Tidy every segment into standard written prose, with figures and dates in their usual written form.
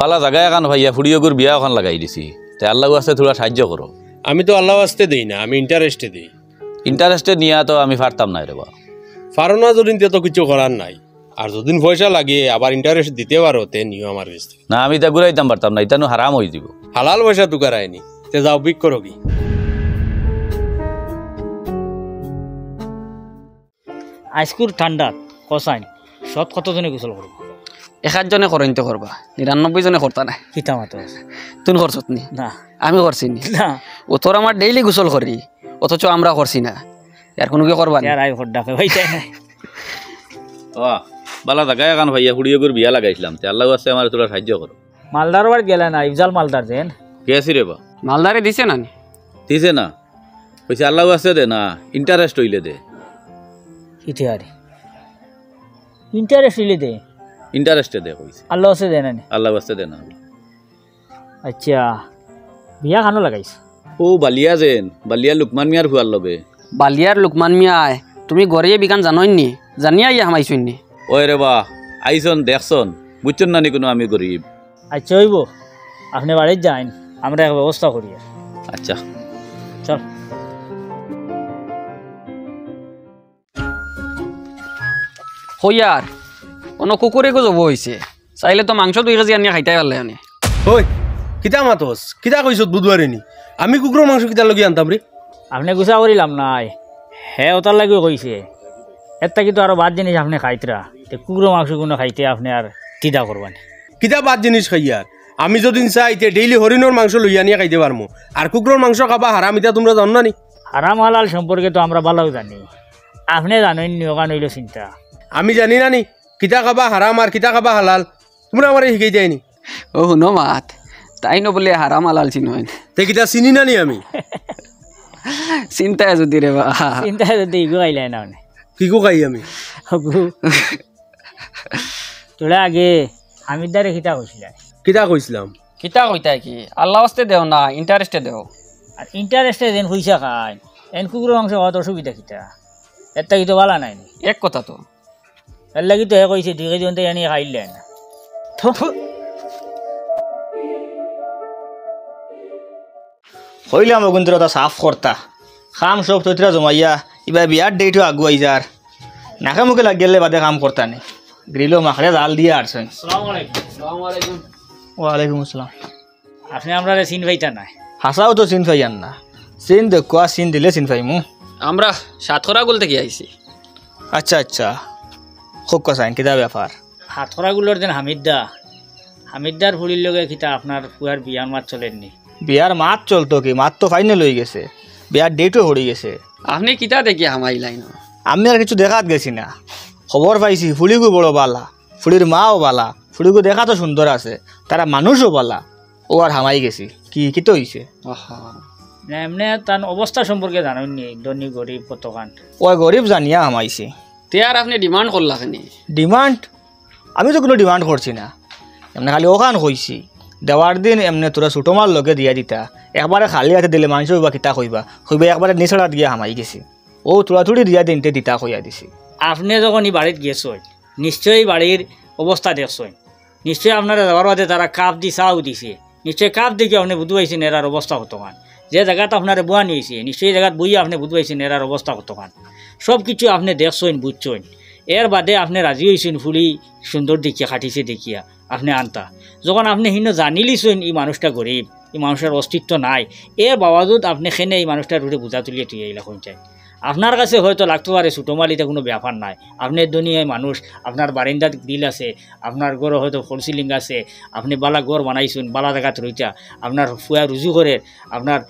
বালা জায়গা এখন ভাইয়া ফুড়িয়গুর বিয়া এখন লাগাই দিছি তে আল্লাহ আছে থোড়া সাহায্য করো। আমি তো আল্লাহ আসতে দিই না, আমি ইন্টারেস্টে দিই। ইন্টারেস্টে নিয়া তো আমি পারতাম না রে বা। পারো না যদি তো কিছু করার নাই, আর যদি পয়সা লাগে আবার ইন্টারেস্ট দিতে পারো তে নিও আমার কাছ থেকে। না আমি তা ঘুরাইতাম পারতাম না, এটা হারাম হয়ে দিব। হালাল পয়সা তুকার আইনি তে যাও বিক করো কি। আইসকুর ঠান্ডা কষাইন সব কতজনে গোসল করবো? 1 জনে করেন তো করবা, 99 জনে করতা না। কিতা মাতো আছে তুমি করছত নি? না আমি করছি নি। না ও তোর আমার ডেইলি গোসল করি, অথচ আমরা করছি না। আর কোনো কি করবা না? আর আই ভর ডাকে ভাই তাই না। বালা জায়গা এখন ভাইয়া ফুড়িয়গুর বিয়া লাগাইছিলাম তে আল্লাহ আছে আমার থোড়া সাহায্য করো। মালদার বাড়ি গেলে না, ইফজাল মালদার যেন গেছি রে বা। মালদারে দিছে না? দিছে না, কইছে আল্লাহ আছে দে না, ইন্টারেস্ট হইলে দে। ইতিহারি ইন্টারেস্ট ইলে দে, ইন্টারেস্টে দে কইছে। আল্লাহ আছে দে না নি? আল্লাহ আছে দে না। আচ্ছা বিয়া খানো লাগাইছ? ও বালিয়া যেন, বালিয়া লুকমান মিয়ার হুয়ার লগে। বালিয়ার লুকমান মিয়া আয়, তুমি গড়িয়ে বিকান জানোই নি? জানিয়া ইয়া হামাইছুন নি? ওই রে বা আইসন দেখছন বুঝছেন না নি কোনো আমি গরিব। আচ্ছা হইব, আপনি বাড়ির যান, আমরা এক ব্যবস্থা করি। আচ্ছা চল। হইয়ার অন্য কুকুরে গো যাব হইছে, চাইলে তো মাংস 2 কেজি আনিয়া খাইতাই পারলে আনি। ওই কিতা মাতস, কিতা কইছত বুধবারে নি? আমি কুকুরের মাংস কিতা লগি আনতাম রে? আপনি গুছা করিলাম নাই, হে ওটার লাগিও কইছে এটা কিন্তু আরো বাদ জিনিস আপনি খাইতরা, কুকুরের মাংস কোনো খাইতে আপনি আর তিদা করবানি। কিতা বাদ জিনিস খাইয়ার? আমি যদি চাই তে ডেইলি হরিণর মাংস লইয়া নিয়ে খাইতে পারমু, আর কুকুরের মাংস খাবা হারাম, এটা তোমরা জানো না নি? হারাম হালাল সম্পর্কে তো আমরা ভালো জানি, আপনি জানেন নি? ওখান হইল চিন্তা। আমি জানি না নি কিতা খাবা হারাম আর কিতা খাবা হালাল, তোমরা আমার শিখাই যায়নি। ও শুনো মাত, তাই ন বলে হারাম হালাল চিনই তে কিতা চিনি না নি আমি? চিন্তায় যদি রে বা, চিন্তা যদি ইগো খাইলে না মানে কিকু খাই আমি? তোরা আগে হামিদারে খিতা কইছিল, কিতা কইছিলাম? কিতা কইতাই কি আল্লাহ আস্তে দেও না, ইন্টারেস্টে দেও। আর ইন্টারেস্টে যেন পয়সা খায় এন কুকুরের মাংস খাওয়াত অসুবিধা খিতা, এটা কিন্তু ভালো নাই। এক কথা তো এর লাগি তো হে কইছে 2 কেজি অন্তে এনে খাইলে না। হইলাম অগুন্তরতা সাফ করতা খাম সব তৈতরা জমাইয়া এবার বিয়ার ডেটও আগুয়াই যার নাকে মুখে লাগ গেলে বাদে কাম করতা নে গ্রিলো মাখড়ে জাল দিয়ে আসছেন। ওয়ালাইকুম আসসালাম। আপনি আমরা চিন পাইতা নাই? হাসাও তো চিন পাইয়ান না, চিন দেখুয়া চিন দিলে চিন পাইমু। আমরা সাতখরা গুল থেকে আইছি। আচ্ছা আচ্ছা, খুব কসাইন কিতা ব্যাপার? হাতখরাগুলোর যেন হামিদার ফুলির লগে খিতা আপনার পুয়ার বিয়ার মাত চলেননি? বিয়ার মাত চলতো কি, মাত তো ফাইনাল হয়ে গেছে, বিয়ার ডেটও হয়ে গেছে। আপনি কিতা দেখি হামাইলাই না? আমি আর কিছু দেখাত গেছি না, খবর পাইছি ফুলিগু বড় বালা, ফুলির মাও বালা, ফুলিগু দেখা তো সুন্দর আছে, তারা মানুষও বালা, ও আর হামাই গেছি। কি কি তো হইছে? না এমনি তার অবস্থা সম্পর্কে জানেননি? ধনী গরিব কতখান? ওই গরিব জানিয়া হামাইছি। তে আর আপনি ডিমান্ড করলা কেনি? ডিমান্ড? আমি তো কোনো ডিমান্ড করছি না, এমনি খালি ওখান কইছি দেওয়ার দিন এমনি তোরা ছোটো মাল লগে দিয়া দিতা, একবারে খালি হাতে দিলে মানুষ হইবা কিতা কইবা, হইবা একবারে নিচড়া দিয়া হামাই গেছি। ও তোড়াতুড়ি দিয়া দিনতে দিতা কইয়া দিছি। আপনি যখন এই বাড়ির গেছেন নিশ্চয়ই বাড়ির অবস্থা দেখছেন, নিশ্চয়ই আপনারা যাওয়ার বাদে তারা কাপ দি চাও দিছে, নিশ্চয়ই কাপ দেখে আপনি বুঝতে পারছেন এরার অবস্থা কতখান। যে জায়গাটা আপনার বুয়া নিয়েছে নিশ্চয়ই জায়গাত বইয়া আপনি বুঝতে পারছেন এরার অবস্থা কতখান। সব কিছু আপনি দেখছেন বুঝছেন, এর বাদে আপনি রাজি হয়েছেন ফুলি সুন্দর দেখিয়া খাটিছে দেখিয়া আপনি আনতা। যখন আপনি হিন্ন জানিলিছেন এই মানুষটা গরিব, এই মানুষের অস্তিত্ব নাই, এর বাবাজত আপনি খেনে এই মানুষটার রুটে বোঝা তুলিয়ে তুই এইলা কোন চাই। আপনার কাছে হয়তো লাগতে পারে ছোটো মালিতে কোনো ব্যাপার নাই, আপনি দুনিয়ায় মানুষ, আপনার বারিন্দাত গ্রিল আছে, আপনার গড়ে হয়তো ফল সিলিং আছে, আপনি বালা গড় বানাইছেন, বালা জায়গাত রইতা, আপনার ফুয়া রুজু করে, আপনার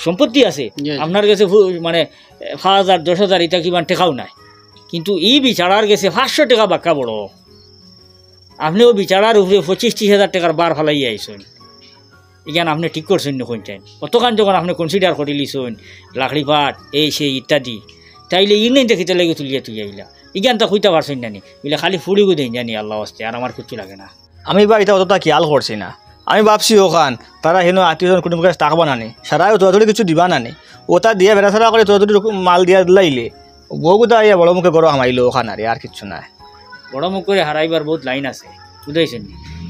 সম্পত্তি আছে, আপনার কাছে মানে 5,000 10,000 এটা কিমান টেকাও নাই, কিন্তু এই বিচারার গেছে 500 টাকা বাক্কা বড়, আপনিও বিচারার উপরে 25-30 হাজার টাকার বার ফালাই আইসেন। এখান আপনি ঠিক করছেন না কোন টাইম কতখান যখন আপনি কনসিডার করে লিছেন লাকড়ি পাট এই সেই ইত্যাদি, তাইলে ইনেই দেখিতে লাগে তুলিয়া তুই আইলা এখান তা খুঁজতে পারছেন না নি বলে খালি ফুড়িগু দেন জানি আল্লাহ আসতে, আর আমার কিছু লাগে না। আমি বা এটা অতটা খেয়াল করছি না, আমি ভাবছি ওখান তারা হেন আত্মীয়জন কুটুম কাছে টাকা বানানি সারাও তোরাতুরি কিছু দিবা নানি, ওটা দিয়ে বেড়াছাড়া করে তোরাতুরি মাল দিয়া লাইলে বউগুদা ইয়া বড় মুখে গরো হামাইলো ওখান আর কিছু নাই। বড় মুখ করে হারাইবার বহুত লাইন আছে বুঝাইছেন,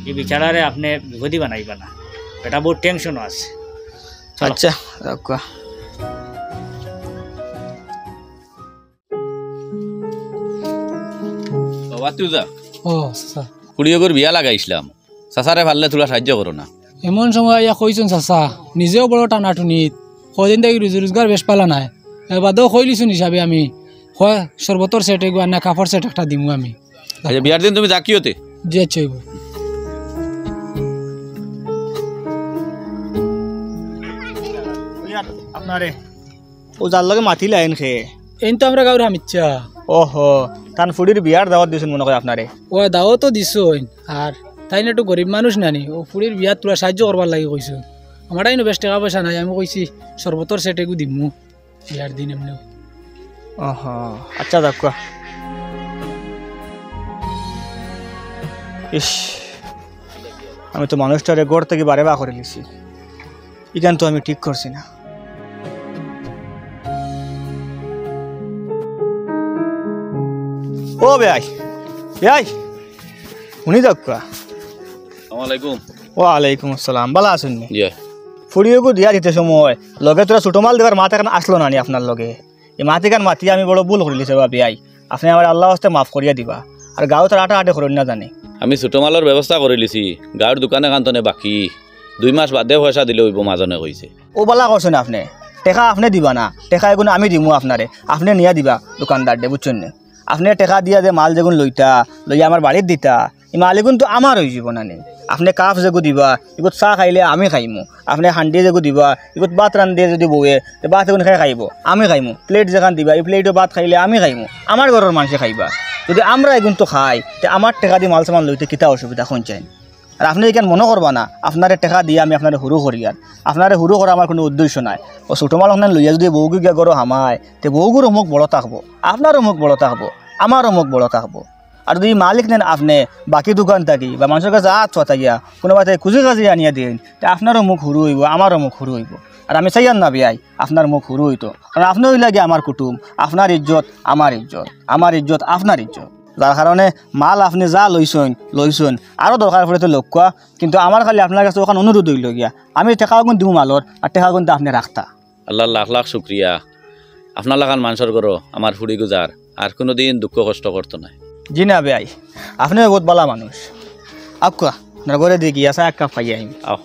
এই বিচারারে আপনি বিপদী বানাইবা না, এটা বহুত টেনশনও আছে। চলো। আচ্ছা রাখা বাবা তুই যা ও চাচা, কুড়িয়গর বিয়া লাগাইছিলাম, চাচারে ভাললে তোরা সাহায্য করো না। এমন সময় ইয়া কইছুন চাচা, নিজেও বড় টানাটুনিত কদিন থেকে রোজগার বেশ পালা নাই, এবাদেও কইলিছুন হিসাবে আমি হয় সর্বতর সেট এগুলো না কাপড় সেট একটা দিমু আমি। আচ্ছা বিয়ার দিন তুমি জাকিওতে যে চইব আপনারে ও যার লগে মাতিলে আইন খেয়ে এই তো আমরা গাঁর হামিচ্ছা ওহো তান ফুডির বিয়ার দাওয়াত দিয়েছেন মনে করে আপনারে। ও দাও তো দিছো আর তাই না একটু গরিব মানুষ নানি, ও ফুড়ির বিয়াত তোরা সাহায্য করবার লাগে কইছো। আমার তাই বেশ টাকা পয়সা নাই, আমি কইছি সর্বতর সেট এগু দিমু বিয়ার দিন এমনি। ওহ আচ্ছা রাখা ইস আমি তো মানুষটারে গড় থেকে বারে বা করে লিছি, ইখান তো আমি ঠিক করছি না। ও বেআই বেআই শুনি যাক আসসালামাইকুম। ওয়ালাইকুম আসসালাম, ভালো আছেন নি? জি ফুড়িয়েকু দিয়া দিতে সময় লগে তোরা ছোটো মাল দেবার মাথা কেন আসলো না নি আপনার লগে? এই মাটি কান মাতি আমি বড় ভুল করে লিছে বাবি আই, আপনি আমার আল্লাহ হস্তে মাফ করিয়া দিবা। আর গাঁও তার আটা আটে করেন না জানি। আমি ছোট মালৰ ব্যৱস্থা কৰি লিছি, গাঁৱৰ দোকানে কান্তনে বাকী 2 মাস বাদে পয়সা দিলে হইব মাজনে কইছে। ও বালা করছেন আপনি, টেকা আপনি দিবা না, টেকা এগুলো আমি দিমু আপনারে, আপনি নিয়ে দিবা দোকানদার দে, বুঝছেন না? আপনি টেকা দিয়া যে মাল যেগুন লইয়া আমার বাড়ির দিতা, এই মাল এগুন তো আমার হয়ে যাব না নি। আপনি কাপ যেগু দিবা এগুত চাহ খাইলে আমি খাইমু, আপনি হান্ডি যেগু দিবা এগুত ভাত রান্ধে যদি বউয়ে ভাত এগুন খাই খাইব আমি খাইমু, প্লেট যেখান দিবা এই প্লেটও ভাত খাইলে আমি খাইমু, আমার ঘরের মানুষে খাইবা। যদি আমরা এগুন তো খাই তে আমার টেকা দিয়ে মাল সামান লইতে কিতা অসুবিধা শুনছেন? আর আপনি এখানে মনে করবা না আপনারে টেকা দিয়ে আমি আপনার হুরু করি, আর আপনারে হুরু করা আমার কোনো উদ্দেশ্য নাই। ও ছোটো মাল আপনার লইয়া যদি বউগু গিয়া গরো হামায় তে বউগুরও মুখ বড় থাকবো, আপনারও মুখ বড় থাকবো, আমারও মুখ বড় থাকবো। আর যদি মালিক নেন আপনি বাকি দোকান থাকি বা মানুষের কাছে চতাইয়া কোনোবা খুঁজি কাজি আনিয়া দিন, তে আপনারও মুখ হুরু হইব, আমারও মুখ হুরু হইব। আর আমি চাইয়ান না বিয়াই আপনার মুখ হুরু হইতো, কারণ আপনি হইলে গিয়ে আমার কুটুম, আপনার ইজ্জত আমার ইজ্জত, আমার ইজ্জত আপনার ইজ্জত। যার কারণে মাল আপনি যা লইছেন আরও দরকার পড়ে তো লক্ষ্য, কিন্তু আমার খালি আপনার কাছে ওখানে অনুরোধ হইল গিয়া আমি টেকা গুণ দিও মালর, আর টেকা গুণ আপনি রাখতা। আল্লাহ লাখ লাখ শুক্রিয়া, আপনার লাগান মানুষের করো আমার ফুড়ি গুজার আর কোনো দিন দুঃখ কষ্ট করতো না। জি না বেআই, আপনিও বহুত ভালো মানুষ। আকুয়া আপনার ঘরে দিয়ে গিয়া চা এক কাপ খাইয়া আহিম। আও